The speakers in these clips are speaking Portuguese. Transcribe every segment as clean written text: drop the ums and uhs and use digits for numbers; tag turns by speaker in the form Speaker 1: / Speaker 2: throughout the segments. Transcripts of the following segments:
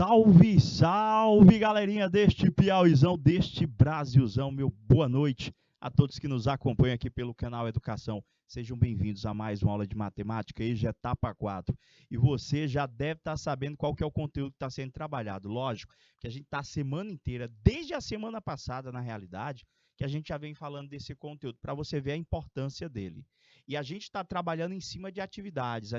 Speaker 1: Salve, salve, galerinha deste Piauizão, deste Brasilzão. Meu boa noite a todos que nos acompanham aqui pelo canal Educação. Sejam bem-vindos a mais uma aula de matemática, hoje é etapa 4. E você já deve estar sabendo qual que é o conteúdo que está sendo trabalhado. Lógico que a gente está a semana inteira, desde a semana passada, na realidade, que a gente já vem falando desse conteúdo, para você ver a importância dele. E a gente está trabalhando em cima de atividades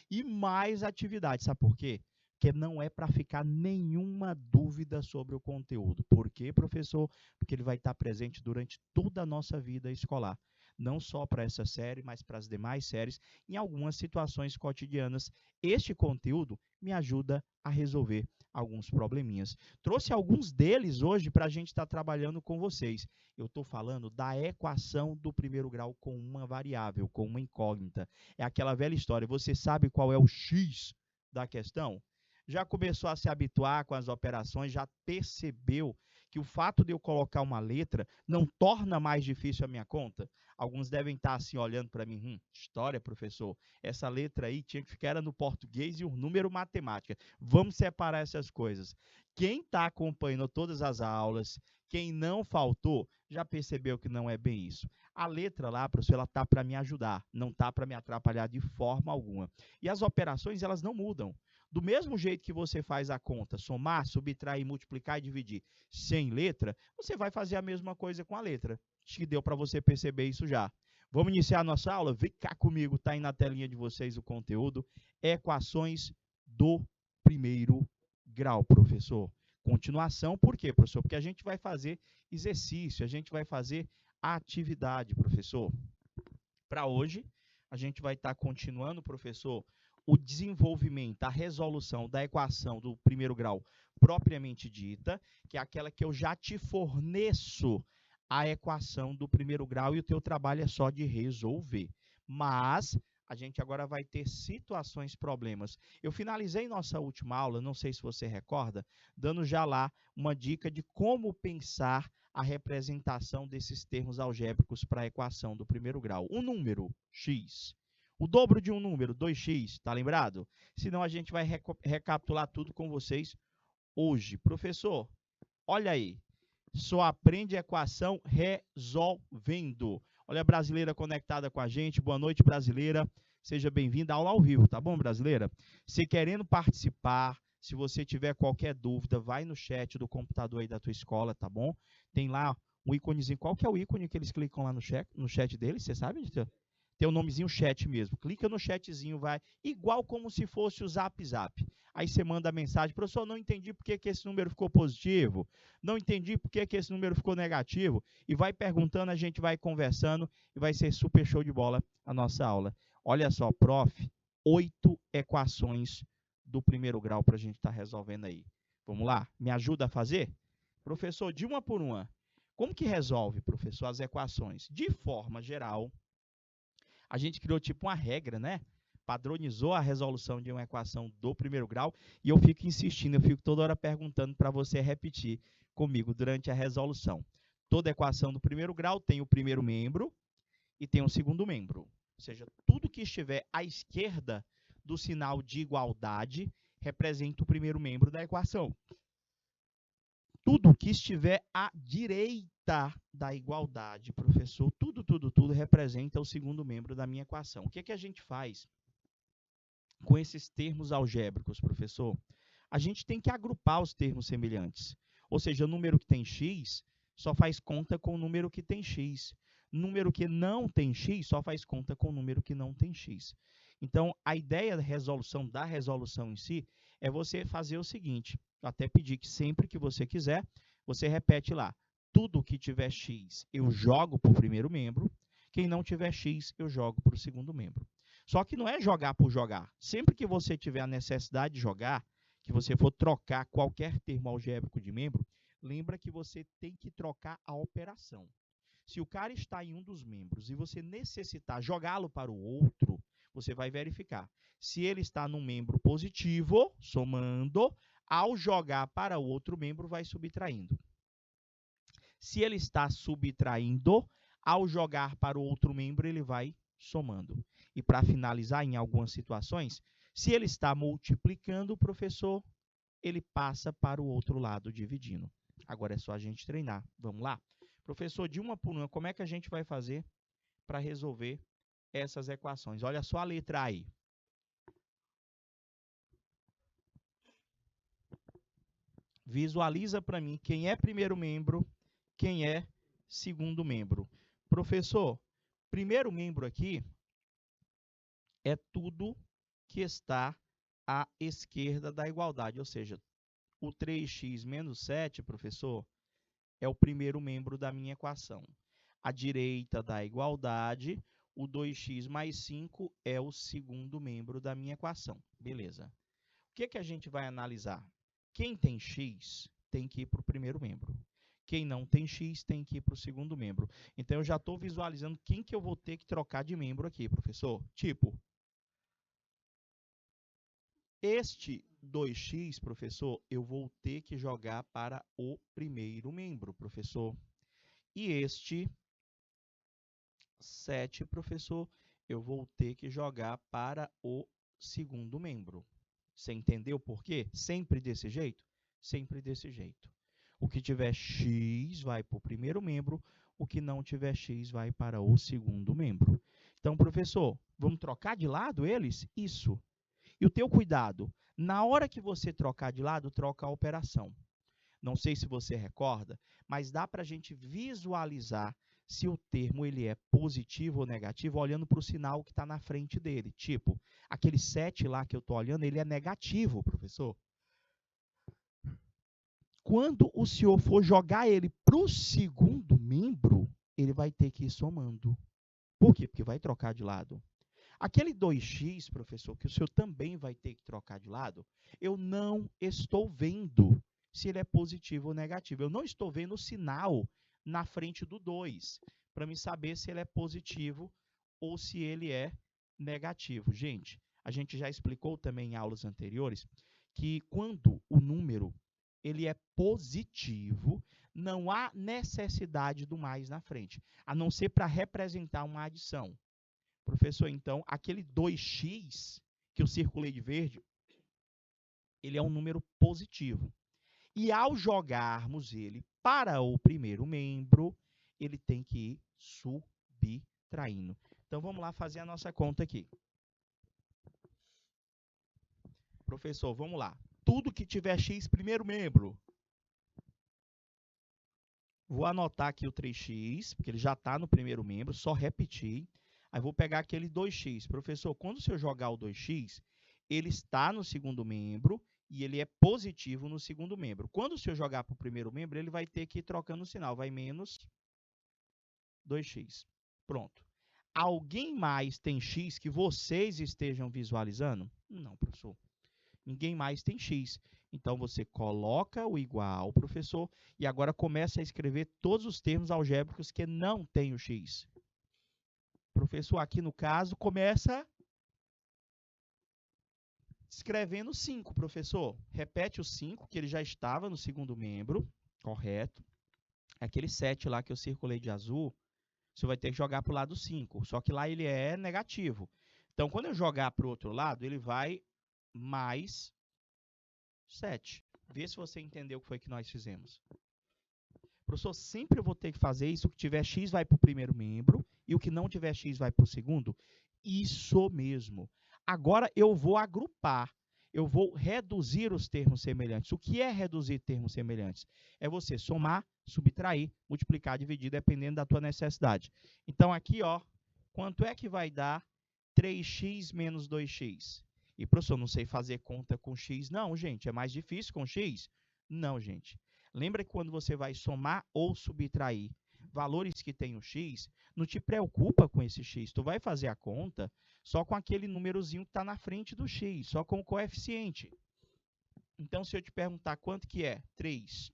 Speaker 1: e mais atividades. Sabe por quê? Porque não é para ficar nenhuma dúvida sobre o conteúdo. Por quê, professor? Porque ele vai estar presente durante toda a nossa vida escolar. Não só para essa série, mas para as demais séries, em algumas situações cotidianas. Este conteúdo me ajuda a resolver alguns probleminhas. Trouxe alguns deles hoje para a gente estar trabalhando com vocês. Eu estou falando da equação do primeiro grau com uma variável, com uma incógnita. É aquela velha história. Você sabe qual é o X da questão? Já começou a se habituar com as operações? Já percebeu que o fato de eu colocar uma letra não torna mais difícil a minha conta? Alguns devem estar assim olhando para mim, história, professor, essa letra aí tinha que ficar no português e o número matemática. Vamos separar essas coisas. Quem está acompanhando todas as aulas, quem não faltou, já percebeu que não é bem isso. A letra lá, professor, ela está para me ajudar, não está para me atrapalhar de forma alguma. E as operações, elas não mudam. Do mesmo jeito que você faz a conta, somar, subtrair, multiplicar e dividir sem letra, você vai fazer a mesma coisa com a letra. Acho que deu para você perceber isso já. Vamos iniciar a nossa aula? Vem cá comigo, está aí na telinha de vocês o conteúdo. Equações do primeiro grau, professor. Continuação, por quê, professor? Porque a gente vai fazer exercício, a gente vai fazer atividade, professor. Para hoje, a gente vai estar continuando, professor, o desenvolvimento, a resolução da equação do primeiro grau propriamente dita, que é aquela que eu já te forneço a equação do primeiro grau e o teu trabalho é só de resolver. Mas a gente agora vai ter situações, problemas. Eu finalizei nossa última aula, não sei se você recorda, dando já lá uma dica de como pensar a representação desses termos algébricos para a equação do primeiro grau. Um número, x. O dobro de um número, 2x, tá lembrado? Senão a gente vai recapitular tudo com vocês hoje. Professor, olha aí, só aprende equação resolvendo. Olha a brasileira conectada com a gente, boa noite, brasileira. Seja bem-vinda à aula ao vivo, tá bom, brasileira? Se querendo participar, se você tiver qualquer dúvida, vai no chat do computador aí da tua escola, tá bom? Tem lá um íconezinho. Qual que é o ícone que eles clicam lá no chat deles? Você sabe, Editor? Tem o nomezinho chat mesmo. Clica no chatzinho, vai igual como se fosse o Zap Zap. Aí você manda a mensagem, professor, não entendi por que esse número ficou positivo, não entendi por que esse número ficou negativo, e vai perguntando, a gente vai conversando, e vai ser super show de bola a nossa aula. Olha só, prof, 8 equações do primeiro grau para a gente estar resolvendo aí. Vamos lá? Me ajuda a fazer? Professor, de uma por uma. Como que resolve, professor, as equações? De forma geral, a gente criou tipo uma regra, né? Padronizou a resolução de uma equação do primeiro grau e eu fico insistindo, eu fico toda hora perguntando para você repetir comigo durante a resolução. Toda equação do primeiro grau tem o primeiro membro e tem o segundo membro. Ou seja, tudo que estiver à esquerda do sinal de igualdade representa o primeiro membro da equação. Tudo que estiver à direita da igualdade, professor, tudo representa o segundo membro da minha equação. O que é que a gente faz com esses termos algébricos, professor? A gente tem que agrupar os termos semelhantes. Ou seja, o número que tem x só faz conta com o número que tem x. Número que não tem x só faz conta com o número que não tem x. Então, a ideia da resolução em si é você fazer o seguinte, eu até pedi que sempre que você quiser, você repete lá, tudo que tiver x eu jogo para o primeiro membro, quem não tiver x eu jogo para o segundo membro. Só que não é jogar por jogar. Sempre que você tiver a necessidade de jogar, que você for trocar qualquer termo algébrico de membro, lembra que você tem que trocar a operação. Se o cara está em um dos membros e você necessitar jogá-lo para o outro, você vai verificar. Se ele está num membro positivo, somando, ao jogar para o outro membro, vai subtraindo. Se ele está subtraindo, ao jogar para o outro membro, ele vai somando. E para finalizar, em algumas situações, Se ele está multiplicando, professor, ele passa para o outro lado dividindo. Agora é só a gente treinar. Vamos lá? Professor, de uma por uma, como é que a gente vai fazer para resolver essas equações? Olha só a letra A aí. Visualiza para mim quem é primeiro membro, quem é segundo membro. Professor, primeiro membro aqui é tudo que está à esquerda da igualdade, ou seja, o 3x menos 7, professor, é o primeiro membro da minha equação. À direita da igualdade, o 2x mais 5 é o segundo membro da minha equação. Beleza. O que a gente vai analisar? Quem tem x tem que ir para o primeiro membro. Quem não tem x tem que ir para o segundo membro. Então, eu já estou visualizando quem que eu vou ter que trocar de membro aqui, professor. Tipo, este 2x, professor, eu vou ter que jogar para o primeiro membro, professor. E este 7, professor, eu vou ter que jogar para o segundo membro. Você entendeu por quê? Sempre desse jeito? Sempre desse jeito. O que tiver x vai para o primeiro membro, o que não tiver x vai para o segundo membro. Então, professor, vamos trocar de lado eles? Isso. E o teu cuidado, na hora que você trocar de lado, troca a operação. Não sei se você recorda, mas dá para a gente visualizar se o termo ele é positivo ou negativo, olhando para o sinal que está na frente dele. Tipo, aquele 7 lá que eu estou olhando, ele é negativo, professor. Quando o senhor for jogar ele para o segundo membro, ele vai ter que ir somando. Por quê? Porque vai trocar de lado. Aquele 2x, professor, que o senhor também vai ter que trocar de lado, eu não estou vendo se ele é positivo ou negativo. Eu não estou vendo o sinal na frente do 2, para me saber se ele é positivo ou se ele é negativo. Gente, a gente já explicou também em aulas anteriores que quando o número ele é positivo, não há necessidade do mais na frente, a não ser para representar uma adição. Professor, então, aquele 2x que eu circulei de verde, ele é um número positivo. E ao jogarmos ele para o primeiro membro, ele tem que ir subtraindo. Então, vamos lá fazer a nossa conta aqui. Professor, vamos lá. Tudo que tiver x, primeiro membro. Vou anotar aqui o 3x, porque ele já está no primeiro membro, só repetir. Aí vou pegar aquele 2x. Professor, quando o senhor jogar o 2x, ele está no segundo membro e ele é positivo no segundo membro. Quando o senhor jogar para o primeiro membro, ele vai ter que ir trocando o sinal. Vai menos 2x. Pronto. Alguém mais tem x que vocês estejam visualizando? Não, professor. Ninguém mais tem x. Então, você coloca o igual, professor, e agora começa a escrever todos os termos algébricos que não têm o x. Professor, aqui no caso, começa escrevendo 5, professor. Repete o 5, que ele já estava no segundo membro, correto. Aquele 7 lá que eu circulei de azul, você vai ter que jogar para o lado 5, só que lá ele é negativo. Então, quando eu jogar para o outro lado, ele vai mais 7. Vê se você entendeu o que foi que nós fizemos. Professor, sempre eu vou ter que fazer isso. O que tiver x vai para o primeiro membro e o que não tiver x vai para o segundo? Isso mesmo. Agora eu vou agrupar. Eu vou reduzir os termos semelhantes. O que é reduzir termos semelhantes? É você somar, subtrair, multiplicar, dividir, dependendo da tua necessidade. Então, aqui, ó, quanto é que vai dar 3x menos 2x? E, professor, não sei fazer conta com x. Não, gente, é mais difícil com x? Não, gente. Lembra que quando você vai somar ou subtrair valores que têm o x, não te preocupa com esse x. Tu vai fazer a conta só com aquele númerozinho que está na frente do x, só com o coeficiente. Então, se eu te perguntar quanto que é 3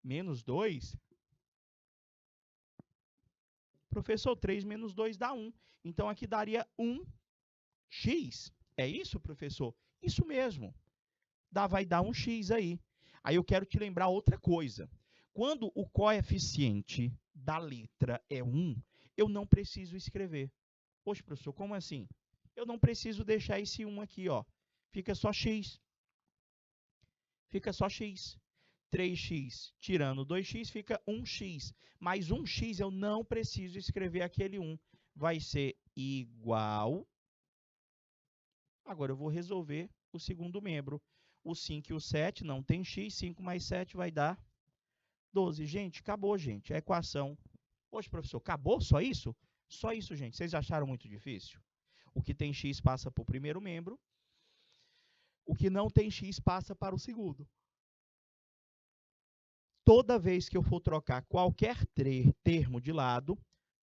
Speaker 1: menos 2, professor, 3 menos 2 dá 1. Então, aqui daria 1x. É isso, professor? Isso mesmo. Vai dar 1x aí. Aí eu quero te lembrar outra coisa. Quando o coeficiente da letra é 1, eu não preciso escrever. Poxa, professor, como assim? eu não preciso deixar esse 1 aqui, ó. Fica só x. Fica só x. 3x tirando 2x fica 1x. Mas 1x eu não preciso escrever aquele 1. Vai ser igual. Agora eu vou resolver o segundo membro. O 5 e o 7 não tem x. 5 mais 7 vai dar 12. Gente, acabou, gente. A equação. Poxa, professor, acabou? Só isso? Só isso, gente. Vocês acharam muito difícil? O que tem x passa para o primeiro membro. O que não tem x passa para o segundo. Toda vez que eu for trocar qualquer termo de lado,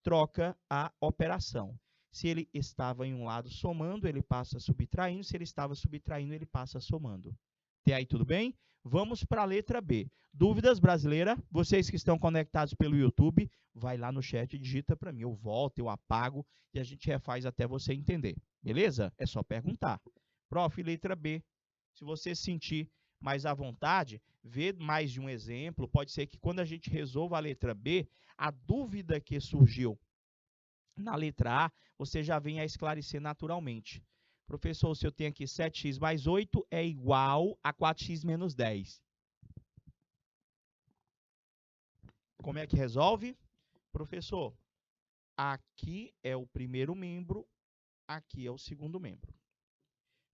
Speaker 1: troca a operação. Se ele estava em um lado somando, ele passa subtraindo. Se ele estava subtraindo, ele passa somando. Até aí, tudo bem? Vamos para a letra B. Dúvidas, brasileira? Vocês que estão conectados pelo YouTube, vai lá no chat e digita para mim. Eu volto, eu apago e a gente refaz até você entender. Beleza? É só perguntar. Prof, letra B. Se você sentir mais à vontade, vê mais de um exemplo. Pode ser que quando a gente resolva a letra B, a dúvida que surgiu na letra A, você já venha a esclarecer naturalmente. Professor, se eu tenho aqui 7x mais 8 é igual a 4x menos 10. Como é que resolve? Professor, aqui é o primeiro membro, aqui é o segundo membro.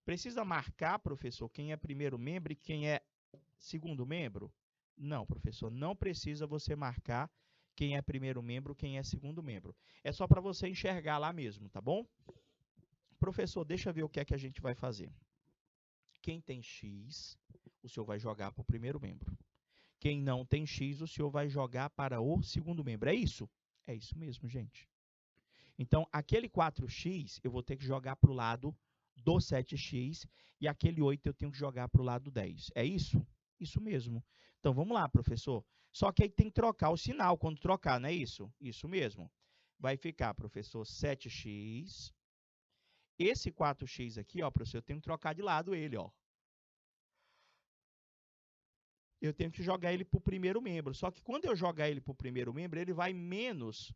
Speaker 1: Precisa marcar, professor, quem é primeiro membro e quem é segundo membro? Não, professor, não precisa você marcar quem é primeiro membro, quem é segundo membro. É só para você enxergar lá mesmo, tá bom? Professor, deixa eu ver o que é que a gente vai fazer. Quem tem x, o senhor vai jogar para o primeiro membro. Quem não tem x, o senhor vai jogar para o segundo membro. É isso? É isso mesmo, gente. Então, aquele 4x, eu vou ter que jogar para o lado do 7x, e aquele 8 eu tenho que jogar para o lado 10. É isso? Isso mesmo. Então, vamos lá, professor. Só que aí tem que trocar o sinal quando trocar, não é isso? Isso mesmo. Vai ficar, professor, 7x. Esse 4x aqui, ó, professor, eu tenho que trocar de lado ele, ó. Eu tenho que jogar ele para o primeiro membro. Só que quando eu jogar ele para o primeiro membro, ele vai menos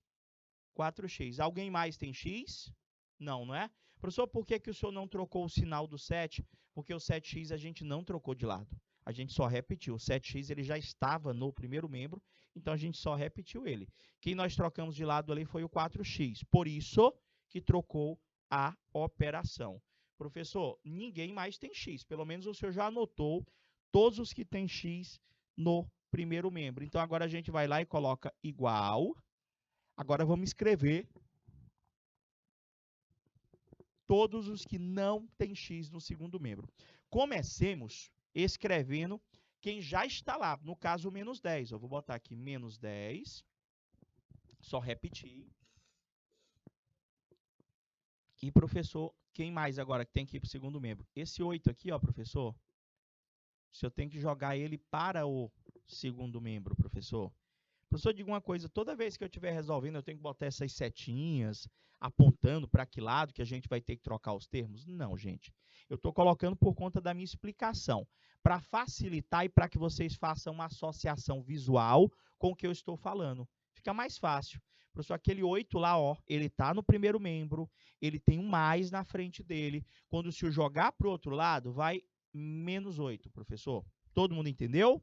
Speaker 1: 4x. Alguém mais tem x? Não, não é? Professor, por que o senhor não trocou o sinal do 7? Porque o 7x a gente não trocou de lado. A gente só repetiu. O 7x ele já estava no primeiro membro, então a gente só repetiu ele. Quem nós trocamos de lado ali foi o 4x. Por isso que trocou a operação. Professor, ninguém mais tem x. Pelo menos o senhor já anotou todos os que têm x no primeiro membro. Então, agora a gente vai lá e coloca igual. Agora, vamos escrever todos os que não têm x no segundo membro. Comecemos escrevendo quem já está lá. No caso, o menos 10. Eu vou botar aqui menos 10. Só repetir. E, professor, quem mais agora que tem que ir para o segundo membro? Esse 8 aqui, ó, professor. Se eu tenho que jogar ele para o segundo membro, professor. Professor, diga uma coisa, toda vez que eu estiver resolvendo, eu tenho que botar essas setinhas apontando para que lado que a gente vai ter que trocar os termos? Não, gente. Eu estou colocando por conta da minha explicação, para facilitar e para que vocês façam uma associação visual com o que eu estou falando. Fica mais fácil. Professor, aquele 8 lá, ó, ele está no primeiro membro, ele tem um mais na frente dele. Quando o senhor jogar para o outro lado, vai menos 8, professor. Todo mundo entendeu?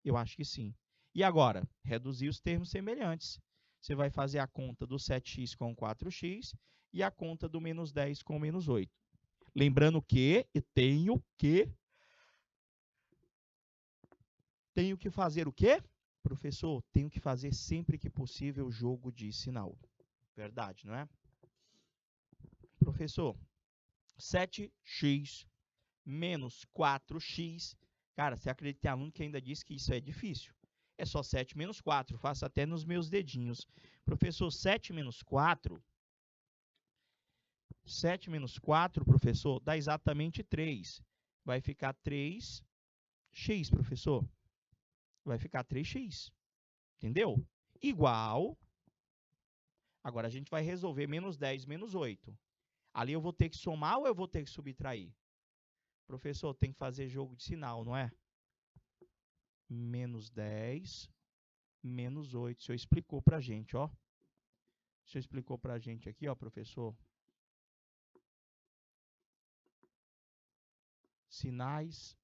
Speaker 1: Eu acho que sim. E agora, reduzir os termos semelhantes. Você vai fazer a conta do 7x com 4x e a conta do menos 10 com menos 8. Lembrando que eu tenho que fazer o quê? Professor, tenho que fazer sempre que possível o jogo de sinal. Verdade, não é? Professor, 7x menos 4x. Cara, você acredita que tem aluno que ainda diz que isso é difícil? É só 7 menos 4, faço até nos meus dedinhos. Professor, 7 menos 4, professor, dá exatamente 3. Vai ficar 3x, professor. Vai ficar 3x. Entendeu? Igual. Agora, a gente vai resolver menos 10, menos 8. Ali eu vou ter que somar ou eu vou ter que subtrair? Professor, tem que fazer jogo de sinal, não é? Menos 10, menos 8. O senhor explicou para a gente, ó. O senhor explicou para a gente aqui, ó, professor. Sinais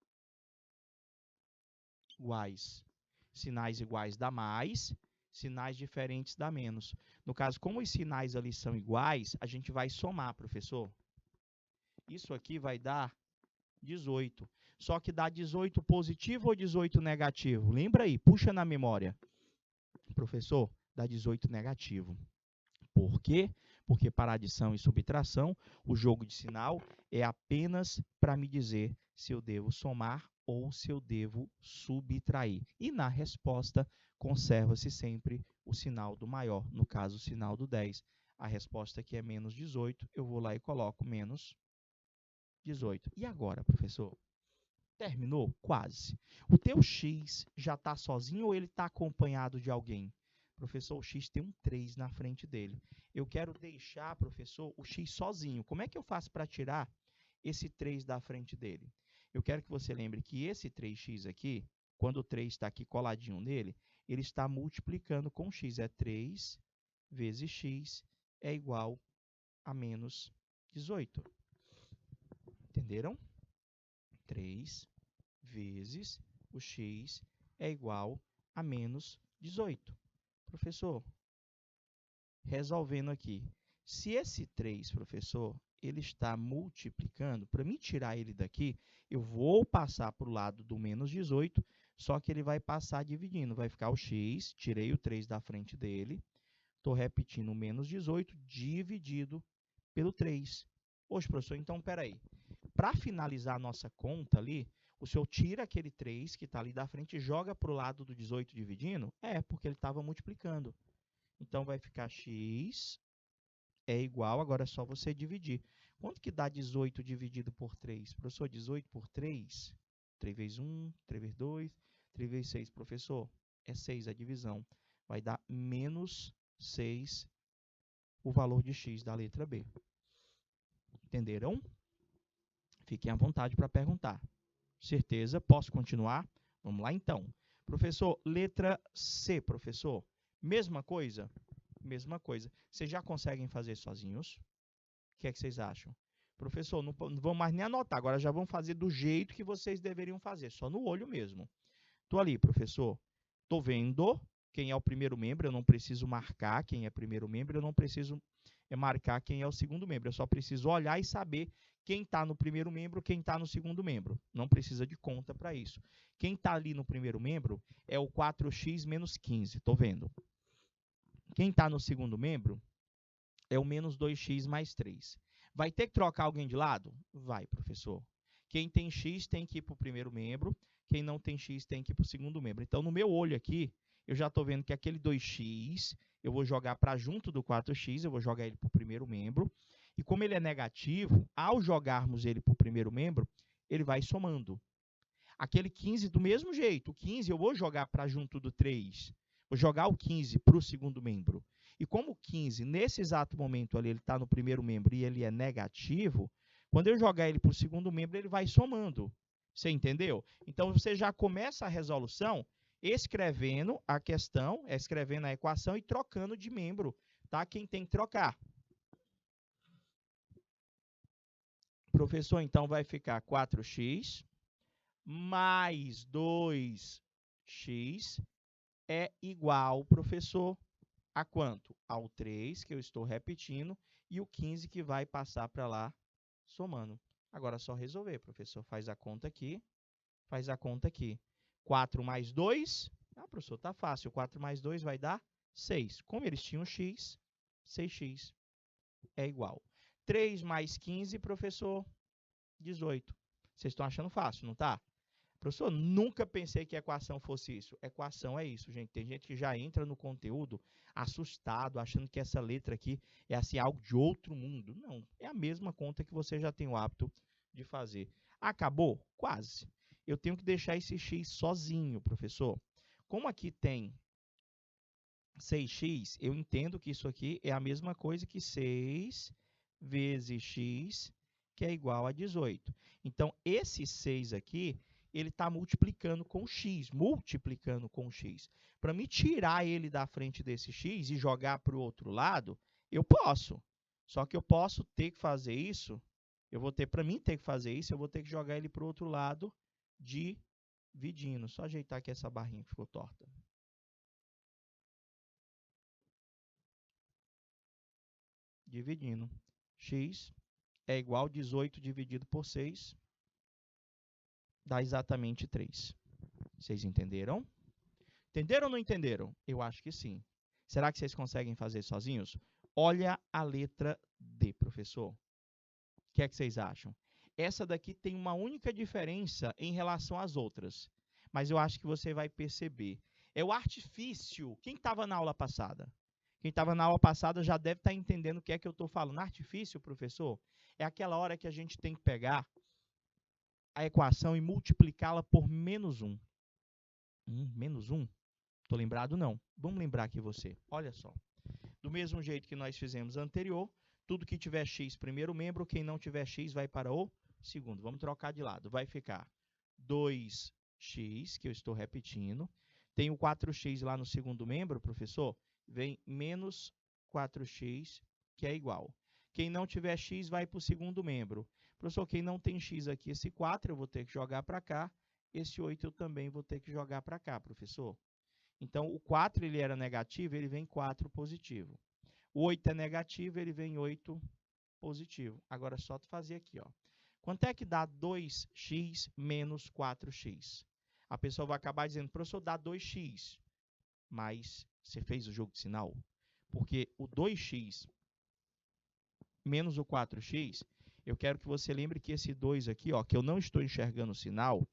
Speaker 1: iguais. Sinais iguais dá mais, sinais diferentes dá menos. No caso, como os sinais ali são iguais, a gente vai somar, professor. Isso aqui vai dar 18. Só que dá 18 positivo ou 18 negativo? Lembra aí, puxa na memória. Professor, dá 18 negativo. Por quê? Porque para adição e subtração, o jogo de sinal é apenas para me dizer se eu devo somar ou se eu devo subtrair. E na resposta, conserva-se sempre o sinal do maior, no caso, o sinal do 10. A resposta aqui é menos 18, eu vou lá e coloco menos 18. E agora, professor? Terminou? Quase. O teu X já está sozinho ou ele está acompanhado de alguém? Professor, o X tem um 3 na frente dele. Eu quero deixar, professor, o X sozinho. Como é que eu faço para tirar esse 3 da frente dele? Eu quero que você lembre que esse 3x aqui, quando o 3 está aqui coladinho nele, ele está multiplicando com x. É 3 vezes x é igual a menos 18. Entenderam? 3 vezes o x é igual a menos 18. Professor, resolvendo aqui, se esse 3, professor, ele está multiplicando, para mim tirar ele daqui, eu vou passar para o lado do menos 18, só que ele vai passar dividindo, vai ficar o x, tirei o 3 da frente dele, estou repetindo o menos 18 dividido pelo 3. Poxa, professor, então, espera aí. Para finalizar a nossa conta ali, o senhor tira aquele 3 que está ali da frente e joga para o lado do 18 dividindo? É, porque ele estava multiplicando. Então, vai ficar x é igual, agora é só você dividir. Quanto que dá 18 dividido por 3? Professor, 18 por 3? 3 vezes 1, 3 vezes 2, 3 vezes 6. Professor, é 6 a divisão. Vai dar menos 6 o valor de x da letra B. Entenderam? Fiquem à vontade para perguntar. Certeza? Posso continuar? Vamos lá, então. Professor, letra C, professor. Mesma coisa? Mesma coisa. Vocês já conseguem fazer sozinhos? O que é que vocês acham? Professor, não vão mais nem anotar, agora já vão fazer do jeito que vocês deveriam fazer, só no olho mesmo. Estou ali, professor. Estou vendo quem é o primeiro membro, eu não preciso marcar quem é primeiro membro, eu não preciso marcar quem é o segundo membro, eu só preciso olhar e saber quem está no primeiro membro, quem está no segundo membro. Não precisa de conta para isso. Quem está ali no primeiro membro é o 4x menos 15, estou vendo. Quem está no segundo membro é o menos 2x mais 3. Vai ter que trocar alguém de lado? Vai, professor. Quem tem x tem que ir para o primeiro membro, quem não tem x tem que ir para o segundo membro. Então, no meu olho aqui, eu já estou vendo que aquele 2x, eu vou jogar para junto do 4x, eu vou jogar ele para o primeiro membro. E como ele é negativo, ao jogarmos ele para o primeiro membro, ele vai somando. Aquele 15 do mesmo jeito, o 15 eu vou jogar para junto do 3. Vou jogar o 15 para o segundo membro. E como o 15, nesse exato momento ali, ele está no primeiro membro e ele é negativo, quando eu jogar ele para o segundo membro, ele vai somando. Você entendeu? Então, você já começa a resolução escrevendo a questão, escrevendo a equação e trocando de membro, tá? Quem tem que trocar. Professor, então, vai ficar 4x mais 2x é igual, professor, a quanto? Ao 3, que eu estou repetindo, e o 15 que vai passar para lá, somando. Agora é só resolver, professor. Faz a conta aqui, faz a conta aqui. 4 mais 2, professor, tá fácil. 4 mais 2 vai dar 6. Como eles tinham x, 6x é igual. 3 mais 15, professor, 18. Vocês estão achando fácil, não tá? Professor, nunca pensei que equação fosse isso. Equação é isso, gente. Tem gente que já entra no conteúdo assustado, achando que essa letra aqui é assim, algo de outro mundo. Não, é a mesma conta que você já tem o hábito de fazer. Acabou? Quase. Eu tenho que deixar esse x sozinho, professor. Como aqui tem 6x, eu entendo que isso aqui é a mesma coisa que 6 vezes x, que é igual a 18. Então, esse 6 aqui, ele está multiplicando com x, Para me tirar ele da frente desse x e jogar para o outro lado, eu posso. Só que eu posso ter que fazer isso, eu vou ter, para mim ter que fazer isso, eu vou ter que jogar ele para o outro lado dividindo. Só ajeitar aqui essa barrinha que ficou torta. Dividindo. X é igual a 18 dividido por 6, dá exatamente 3. Vocês entenderam? Entenderam ou não entenderam? Eu acho que sim. Será que vocês conseguem fazer sozinhos? Olha a letra D, professor. O que é que vocês acham? Essa daqui tem uma única diferença em relação às outras, mas eu acho que você vai perceber. É o artifício. Quem estava na aula passada? Quem estava na aula passada já deve estar entendendo o que é que eu estou falando. Artifício, professor, é aquela hora que a gente tem que pegar a equação e multiplicá-la por menos 1. Menos 1? Estou lembrado? Não. Vamos lembrar aqui você. Olha só. Do mesmo jeito que nós fizemos anterior, tudo que tiver x, primeiro membro, quem não tiver x vai para o segundo. Vamos trocar de lado. Vai ficar 2x, que eu estou repetindo. Tem o 4x lá no segundo membro, professor. Vem menos 4x, que é igual. Quem não tiver x vai para o segundo membro. Professor, quem não tem x aqui, esse 4 eu vou ter que jogar para cá. Esse 8 eu também vou ter que jogar para cá, professor. Então, o 4 ele era negativo, ele vem 4 positivo. O 8 é negativo, ele vem 8 positivo. Agora, é só tu fazer aqui, ó. Quanto é que dá 2x menos 4x? A pessoa vai acabar dizendo, professor, dá 2x. Mas você fez o jogo de sinal? Porque o 2x menos o 4x, eu quero que você lembre que esse 2 aqui, ó, que eu não estou enxergando o sinal,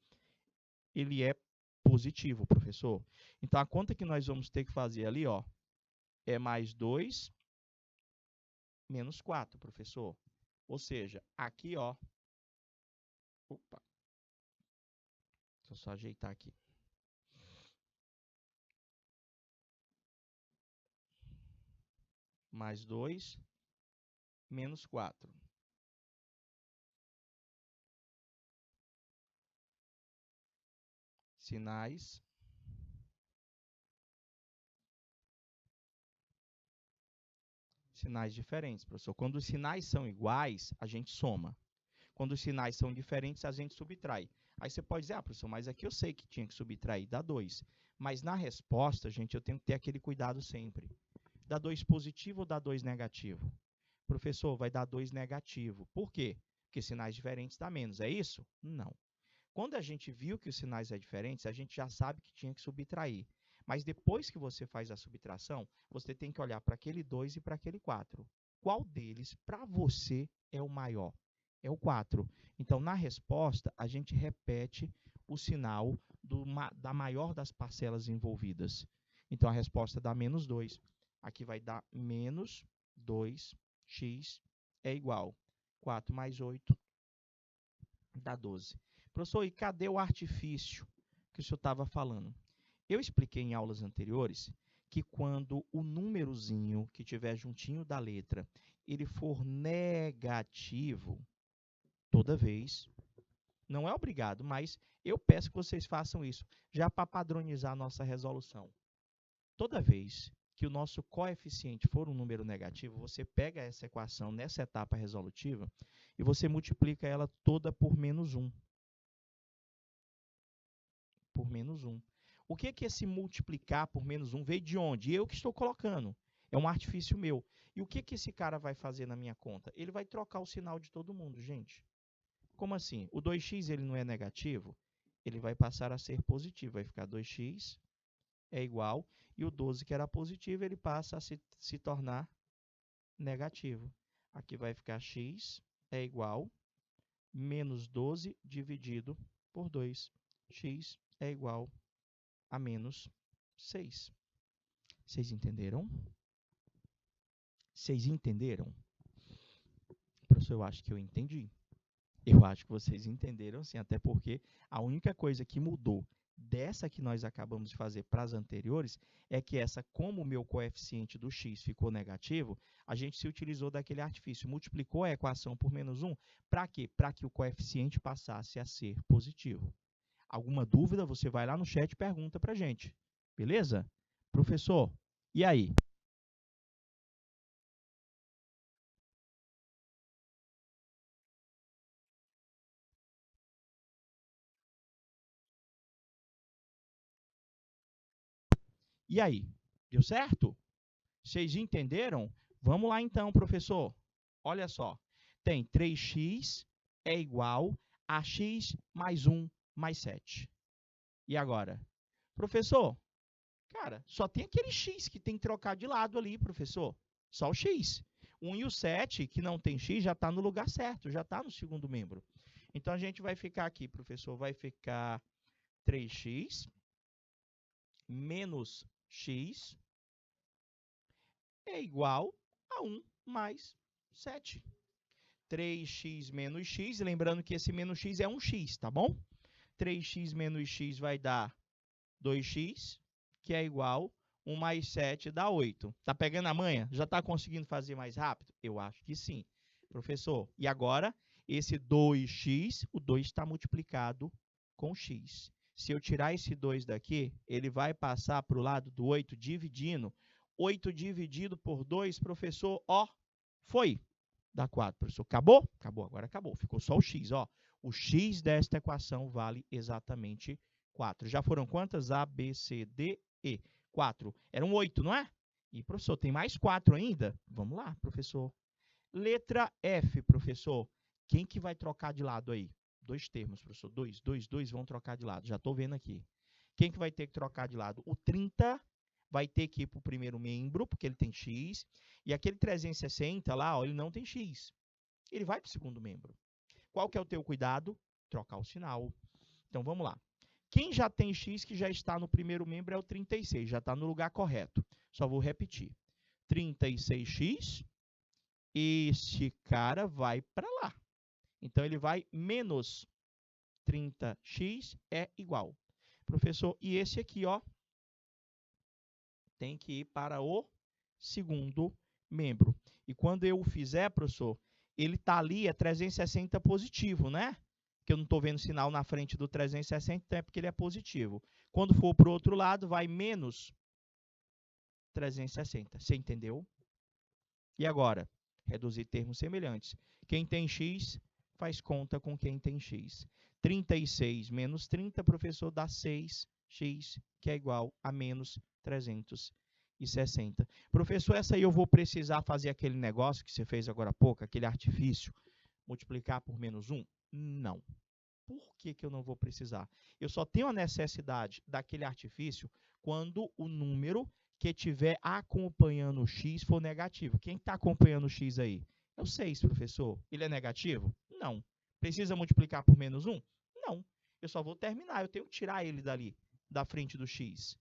Speaker 1: ele é positivo, professor. Então, a conta que nós vamos ter que fazer ali, ó, é mais 2 menos 4, professor. Ou seja, aqui, ó, opa, deixa eu só ajeitar aqui. Mais 2 menos 4. Sinais diferentes, professor. Quando os sinais são iguais, a gente soma. Quando os sinais são diferentes, a gente subtrai. Aí você pode dizer, professor, mas aqui eu sei que tinha que subtrair, dá 2. Mas na resposta, gente, eu tenho que ter aquele cuidado sempre. Dá 2 positivo ou dá 2 negativo? Professor, vai dar 2 negativo. Por quê? Porque sinais diferentes dá menos, é isso? Não. Quando a gente viu que os sinais são diferentes, a gente já sabe que tinha que subtrair. Mas depois que você faz a subtração, você tem que olhar para aquele 2 e para aquele 4. Qual deles, para você, é o maior? É o 4. Então, na resposta, a gente repete o sinal da maior das parcelas envolvidas. Então, a resposta dá menos 2. Aqui vai dar menos 2x é igual. 4 mais 8 dá 12. Professor, e cadê o artifício que o senhor estava falando? Eu expliquei em aulas anteriores que quando o númerozinho que tiver juntinho da letra, ele for negativo, toda vez, não é obrigado, mas eu peço que vocês façam isso, já para padronizar a nossa resolução. Toda vez que o nosso coeficiente for um número negativo, você pega essa equação nessa etapa resolutiva e você multiplica ela toda por menos 1. Por menos 1. O que é que esse multiplicar por menos 1 veio de onde? Eu que estou colocando. É um artifício meu. E o que é que esse cara vai fazer na minha conta? Ele vai trocar o sinal de todo mundo, gente. Como assim? O 2x ele não é negativo? Ele vai passar a ser positivo. Vai ficar 2x é igual. E o 12, que era positivo, ele passa a se tornar negativo. Aqui vai ficar x é igual menos 12 dividido por 2. X é igual a menos 6. Vocês entenderam? Vocês entenderam? Professor, eu acho que eu entendi. Eu acho que vocês entenderam sim, até porque a única coisa que mudou dessa que nós acabamos de fazer para as anteriores é que essa, como o meu coeficiente do x ficou negativo, a gente se utilizou daquele artifício, multiplicou a equação por menos 1, para quê? Para que o coeficiente passasse a ser positivo. Alguma dúvida, você vai lá no chat e pergunta para a gente. Beleza? Professor, e aí? E aí, deu certo? Vocês entenderam? Vamos lá então, professor. Olha só, tem 3x é igual a x mais 1 mais 7. E agora? Professor, cara, só tem aquele x que tem que trocar de lado ali, professor. Só o x. 1 e o 7, que não tem x, já está no lugar certo, já está no segundo membro. Então, a gente vai ficar aqui, professor, vai ficar 3x menos x é igual a 1 mais 7. 3x menos x, lembrando que esse menos x é 1x, tá bom? 3x menos x vai dar 2x, que é igual 1 mais 7 dá 8. Tá pegando a manha? Já está conseguindo fazer mais rápido? Eu acho que sim. Professor, e agora, esse 2x, o 2 está multiplicado com x. Se eu tirar esse 2 daqui, ele vai passar para o lado do 8 dividindo. 8 dividido por 2, professor, ó, foi. Dá 4, professor. Acabou? Acabou, agora acabou. Ficou só o x, ó. O x desta equação vale exatamente 4. Já foram quantas? A, B, C, D, E. 4. Eram 8, não é? E, professor, tem mais 4 ainda? Vamos lá, professor. Letra F, professor. Quem que vai trocar de lado aí? Dois termos, professor. 2 vão trocar de lado. Já estou vendo aqui. Quem que vai ter que trocar de lado? O 30 vai ter que ir para o primeiro membro, porque ele tem x. E aquele 360 lá, ó, ele não tem x. Ele vai para o segundo membro. Qual que é o teu cuidado? Trocar o sinal. Então, vamos lá. Quem já tem x que já está no primeiro membro é o 36, já está no lugar correto. Só vou repetir. 36x, este cara vai para lá. Então, ele vai menos 30x é igual. Professor, e esse aqui, ó, tem que ir para o segundo membro. E quando eu o fizer, professor, ele está ali, é 360 positivo, né? Que eu não estou vendo sinal na frente do 360, então é porque ele é positivo. Quando for para o outro lado, vai menos 360. Você entendeu? E agora? Reduzir termos semelhantes. Quem tem x, faz conta com quem tem x. 36 menos 30, professor, dá 6x, que é igual a menos 360. Professor, essa aí eu vou precisar fazer aquele negócio que você fez agora há pouco, aquele artifício, multiplicar por menos 1? Não. Por que que eu não vou precisar? Eu só tenho a necessidade daquele artifício quando o número que estiver acompanhando o x for negativo. Quem está acompanhando o x aí? É o 6, professor. Ele é negativo? Não. Precisa multiplicar por menos 1? Não. Eu só vou terminar. Eu tenho que tirar ele dali, da frente do x.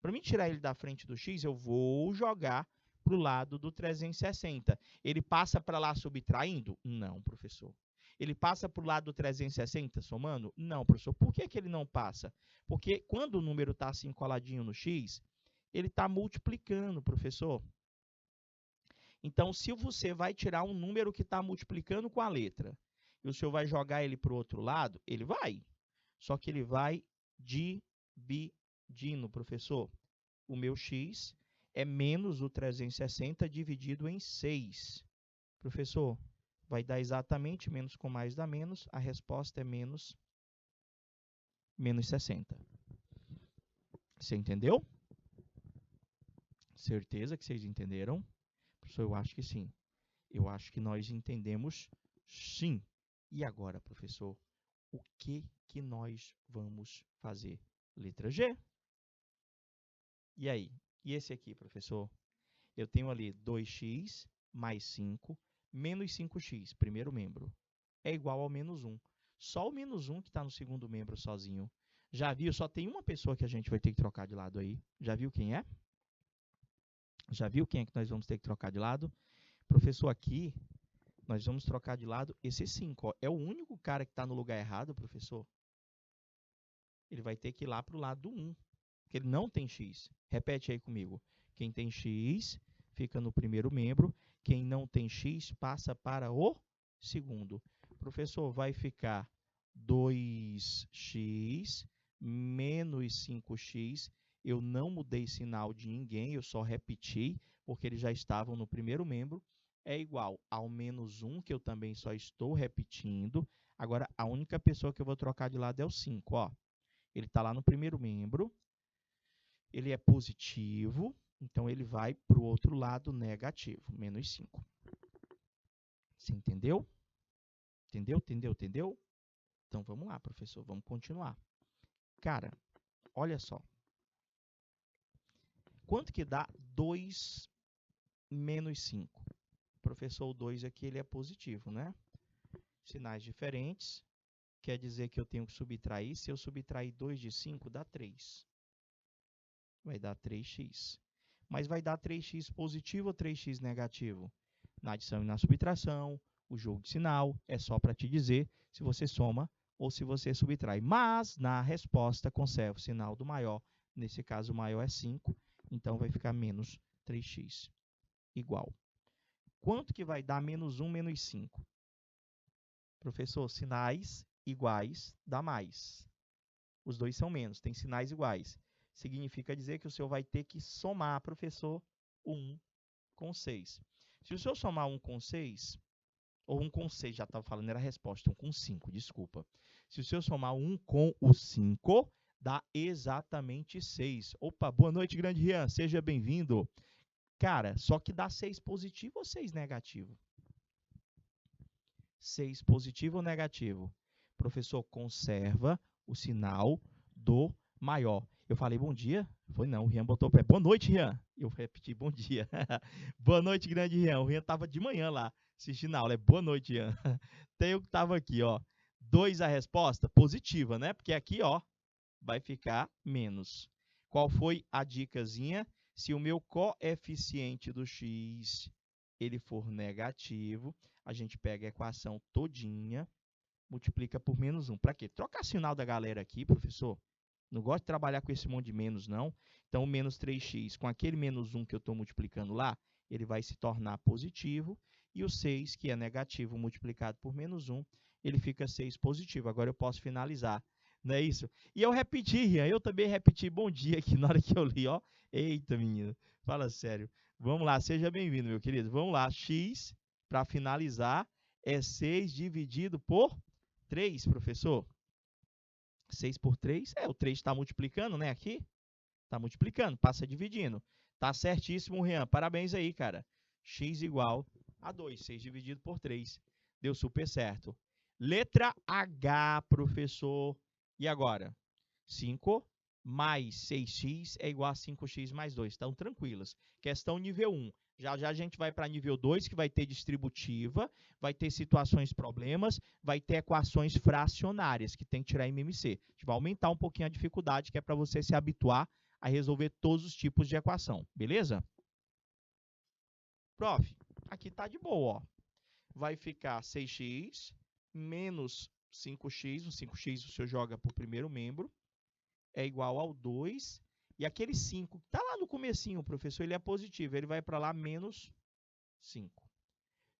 Speaker 1: Para mim tirar ele da frente do x, eu vou jogar para o lado do 360. Ele passa para lá subtraindo? Não, professor. Ele passa para o lado do 360 somando? Não, professor. Por que que ele não passa? Porque quando o número está assim coladinho no x, ele está multiplicando, professor. Então, se você vai tirar um número que está multiplicando com a letra e o senhor vai jogar ele para o outro lado, ele vai. Só que ele vai dividindo, professor. O meu x é menos o 360 dividido em 6. Professor, vai dar exatamente menos com mais dá menos. A resposta é menos 60. Você entendeu? Certeza que vocês entenderam? Professor, eu acho que sim. Eu acho que nós entendemos sim. E agora, professor, o que nós vamos fazer? Letra G. E aí? E esse aqui, professor? Eu tenho ali 2x mais 5 menos 5x, primeiro membro, é igual ao menos 1. Só o menos 1 que está no segundo membro sozinho. Já viu? Só tem uma pessoa que a gente vai ter que trocar de lado aí. Já viu quem é? Já viu quem é que nós vamos ter que trocar de lado? Professor, aqui nós vamos trocar de lado esse 5. Ó. É o único cara que está no lugar errado, professor. Ele vai ter que ir lá para o lado do 1, porque ele não tem x. Repete aí comigo. Quem tem x fica no primeiro membro. Quem não tem x passa para o segundo. Professor, vai ficar 2x menos 5x. Eu não mudei sinal de ninguém, eu só repeti, porque eles já estavam no primeiro membro. É igual ao menos 1, que eu também só estou repetindo. Agora, a única pessoa que eu vou trocar de lado é o 5. Ó. Ele está lá no primeiro membro. ele é positivo, então ele vai para o outro lado negativo, menos 5. Você entendeu? Entendeu? Então vamos lá, professor, vamos continuar. Cara, olha só. Quanto que dá 2 menos 5? Professor, o 2 aqui ele é positivo, né? Sinais diferentes, quer dizer que eu tenho que subtrair. Se eu subtrair 2 de 5, dá 3. Vai dar 3x. Mas vai dar 3x positivo ou 3x negativo? Na adição e na subtração, o jogo de sinal é só para te dizer se você soma ou se você subtrai. Mas, na resposta, conserva o sinal do maior. Nesse caso, o maior é 5, então vai ficar menos 3x igual. Quanto que vai dar menos 1 menos 5? Professor, sinais iguais dá mais. Os dois são menos, tem sinais iguais. Significa dizer que o senhor vai ter que somar, professor, o 1 com 6. Se o senhor somar 1 com 6, ou 1 com 6, já estava falando, era a resposta, 1 com 5, desculpa. Se o senhor somar 1 com o 5, dá exatamente 6. Opa, boa noite, grande Rian, seja bem-vindo. Cara, só que dá 6 positivo ou 6 negativo? 6 positivo ou negativo? Professor, conserva o sinal do maior. Eu falei bom dia? Foi não, o Rian botou o pé. Boa noite, Rian. Eu repeti bom dia. Boa noite, grande Rian. O Rian estava de manhã lá assistindo a aula. É boa noite, Rian. Tem o que estava aqui, ó. 2 a resposta? Positiva, né? Porque aqui, ó, vai ficar menos. Qual foi a dicasinha? Se o meu coeficiente do x ele for negativo, a gente pega a equação todinha, multiplica por menos 1. Para quê? Trocar sinal da galera aqui, professor. Não gosto de trabalhar com esse monte de menos, não. Então, menos 3x com aquele menos 1 que eu estou multiplicando lá, ele vai se tornar positivo. E o 6, que é negativo, multiplicado por menos 1, ele fica 6 positivo. Agora eu posso finalizar. Não é isso? E eu repeti, Rian, eu também repeti bom dia aqui na hora que eu li, ó. Eita, menino, fala sério. Vamos lá, seja bem-vindo, meu querido. Vamos lá, x, para finalizar, é 6 dividido por 3, professor. 6 por 3, o 3 está multiplicando, né, aqui? Está multiplicando, passa dividindo. Tá certíssimo, Rian. Parabéns aí, cara. X igual a 2, 6 dividido por 3. Deu super certo. Letra H, professor. E agora? 5 mais 6x é igual a 5x mais 2. Estão tranquilas. Questão nível 1. Já já a gente vai para nível 2, que vai ter distributiva, vai ter situações problemas, vai ter equações fracionárias, que tem que tirar MMC. A gente vai aumentar um pouquinho a dificuldade, que é para você se habituar a resolver todos os tipos de equação. Beleza? Prof, aqui está de boa, ó. Vai ficar 6x menos 5x. O 5x o senhor joga para o primeiro membro. É igual ao 2. E aquele 5 que está lá no comecinho, professor, ele é positivo. Ele vai para lá menos 5.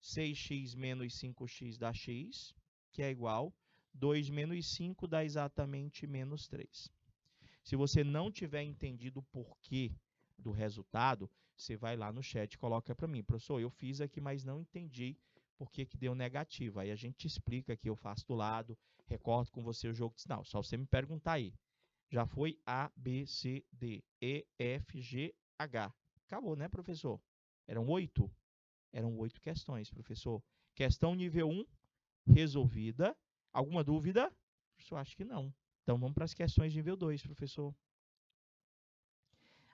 Speaker 1: 6x menos 5x dá x, que é igual. 2 menos 5 dá exatamente menos 3. Se você não tiver entendido o porquê do resultado, você vai lá no chat e coloca para mim. Professor, eu fiz aqui, mas não entendi por que deu negativo. Aí a gente explica aqui, eu faço do lado, recordo com você o jogo de sinal. Só você me perguntar aí. Já foi A, B, C, D, E, F, G, H. Acabou, né, professor? Eram 8? Eram 8 questões, professor. Questão nível 1, resolvida. Alguma dúvida? Professor, acho que não. Então, vamos para as questões de nível 2, professor.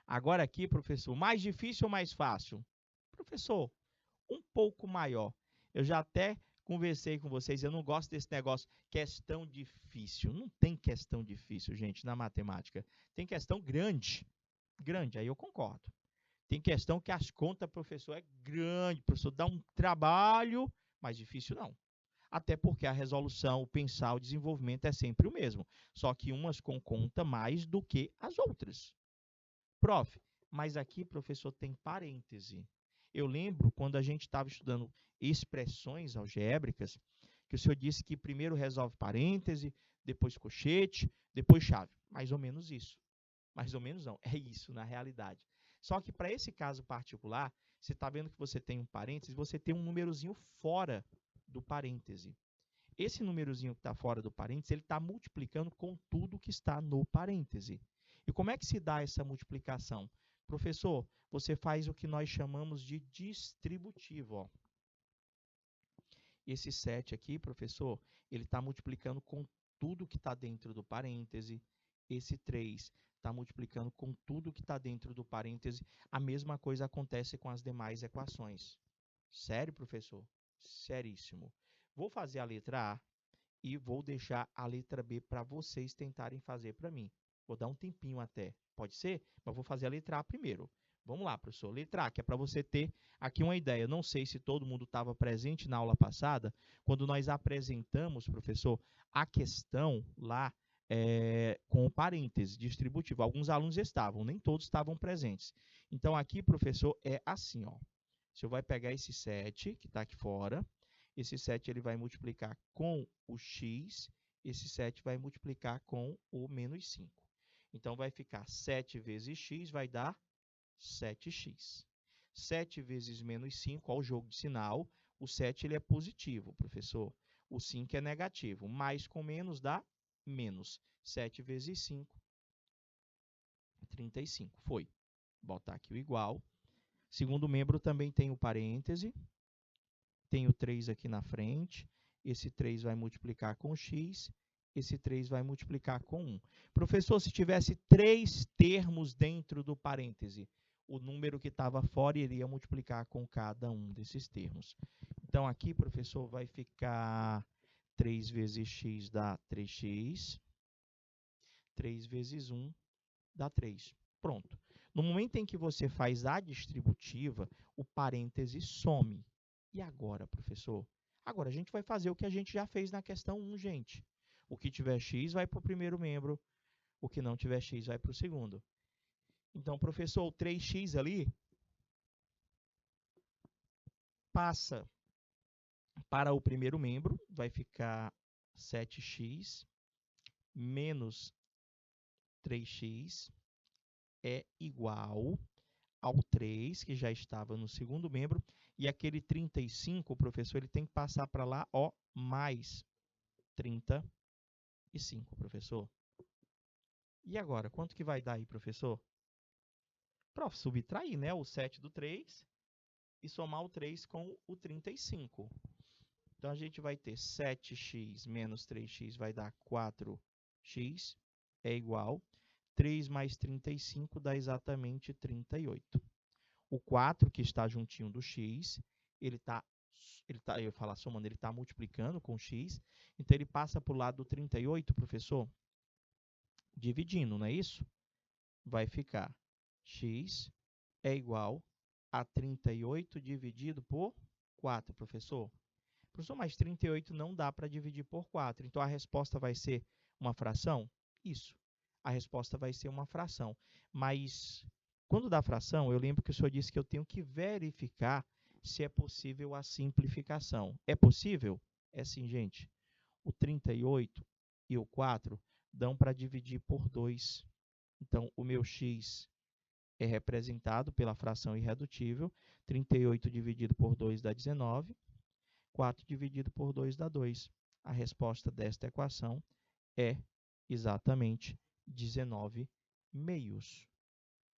Speaker 1: Agora aqui, professor, mais difícil ou mais fácil? Professor, um pouco maior. Eu já até conversei com vocês, eu não gosto desse negócio, questão difícil. Não tem questão difícil, gente, na matemática. Tem questão grande. Grande, aí eu concordo. Tem questão que as contas, professor, é grande. Professor, dá um trabalho, mas difícil não. Até porque a resolução, o pensar, o desenvolvimento é sempre o mesmo. Só que umas com conta mais do que as outras. Prof, mas aqui, professor, tem parêntese. Eu lembro quando a gente estava estudando expressões algébricas, que o senhor disse que primeiro resolve parêntese, depois colchete, depois chave. Mais ou menos isso. Mais ou menos não, é isso na realidade. Só que para esse caso particular, você está vendo que você tem um parêntese, você tem um númerozinho fora do parêntese. Esse númerozinho que está fora do parêntese, ele está multiplicando com tudo que está no parêntese. E como é que se dá essa multiplicação? Professor, você faz o que nós chamamos de distributivo. Ó. Esse 7 aqui, professor, ele está multiplicando com tudo que está dentro do parêntese. Esse 3 está multiplicando com tudo que está dentro do parêntese. A mesma coisa acontece com as demais equações. Sério, professor? Seríssimo. Vou fazer a letra A e vou deixar a letra B para vocês tentarem fazer para mim. Vou dar um tempinho até. Pode ser? Mas vou fazer a letra A primeiro. Vamos lá, professor. Letra A, que é para você ter aqui uma ideia. Eu não sei se todo mundo estava presente na aula passada, quando nós apresentamos, professor, a questão lá com o parêntese distributivo. Alguns alunos estavam, nem todos estavam presentes. Então, aqui, professor, é assim, ó. O senhor vai pegar esse 7, que está aqui fora. Esse 7 ele vai multiplicar com o x. Esse 7 vai multiplicar com o menos 5. Então, vai ficar 7 vezes x, vai dar 7x. 7 vezes menos 5, ó, o jogo de sinal. O 7 ele é positivo, professor. O 5 é negativo. Mais com menos dá menos. 7 vezes 5, 35. Foi. Vou botar aqui o igual. Segundo membro também tem o parêntese. Tem o 3 aqui na frente. Esse 3 vai multiplicar com x. Esse 3 vai multiplicar com 1. Professor, se tivesse 3 termos dentro do parêntese, o número que estava fora iria multiplicar com cada um desses termos. Então, aqui, professor, vai ficar 3 vezes x dá 3x. 3 vezes 1 dá 3. Pronto. No momento em que você faz a distributiva, o parêntese some. E agora, professor? Agora a gente vai fazer o que a gente já fez na questão 1, gente. O que tiver x vai para o primeiro membro, o que não tiver x vai para o segundo. Então, professor, o 3x ali passa para o primeiro membro, vai ficar 7x menos 3x é igual ao 3, que já estava no segundo membro, e aquele 35, o professor, ele tem que passar para lá, ó, mais 35, professor. E agora, quanto que vai dar aí, professor? Prof, subtrair, né, o 7 do 3 e somar o 3 com o 35. Então, a gente vai ter 7x menos 3x vai dar 4x, é igual. 3 mais 35 dá exatamente 38. O 4, que está juntinho do x, eu ia falar somando, ele está multiplicando com x, então ele passa para o lado do 38, professor, dividindo, não é isso? Vai ficar x é igual a 38 dividido por 4, professor. Professor, mas 38 não dá para dividir por 4, então a resposta vai ser uma fração? Isso, a resposta vai ser uma fração, mas quando dá fração, eu lembro que o senhor disse que eu tenho que verificar se é possível a simplificação. É possível? É sim, gente. O 38 e o 4 dão para dividir por 2. Então, o meu x é representado pela fração irredutível. 38 dividido por 2 dá 19. 4 dividido por 2 dá 2. A resposta desta equação é exatamente 19 meios.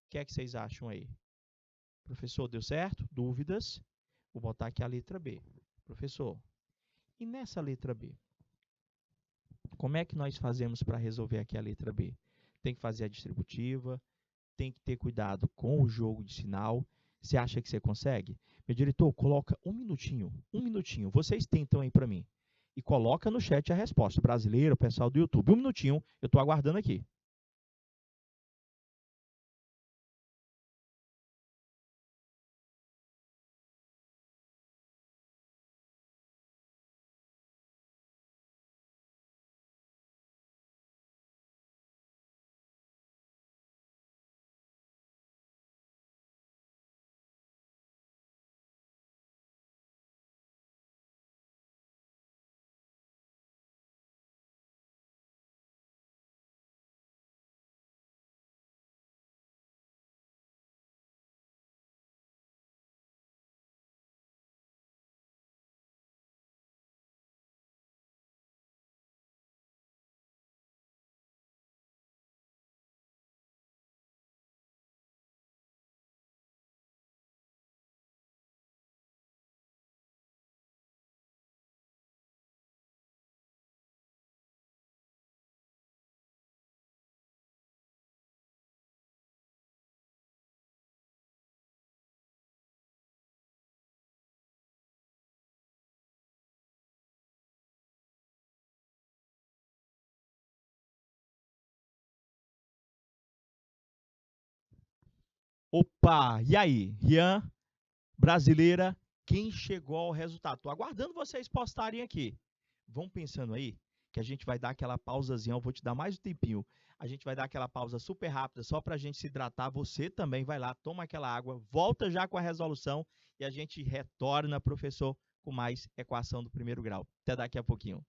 Speaker 1: O que é que vocês acham aí? Professor, deu certo? Dúvidas? Vou botar aqui a letra B. Professor, e nessa letra B? Como é que nós fazemos para resolver aqui a letra B? Tem que fazer a distributiva, tem que ter cuidado com o jogo de sinal. Você acha que você consegue? Meu diretor, coloca um minutinho. Vocês tentam aí para mim. E coloca no chat a resposta. Brasileiro, pessoal do YouTube. Um minutinho, eu estou aguardando aqui. Opa, e aí? Rian, brasileira, quem chegou ao resultado? Tô aguardando vocês postarem aqui. Vão pensando aí que a gente vai dar aquela pausazinha, eu vou te dar mais um tempinho. A gente vai dar aquela pausa super rápida só para a gente se hidratar. Você também vai lá, toma aquela água, volta já com a resolução e a gente retorna, professor, com mais equação do primeiro grau. Até daqui a pouquinho.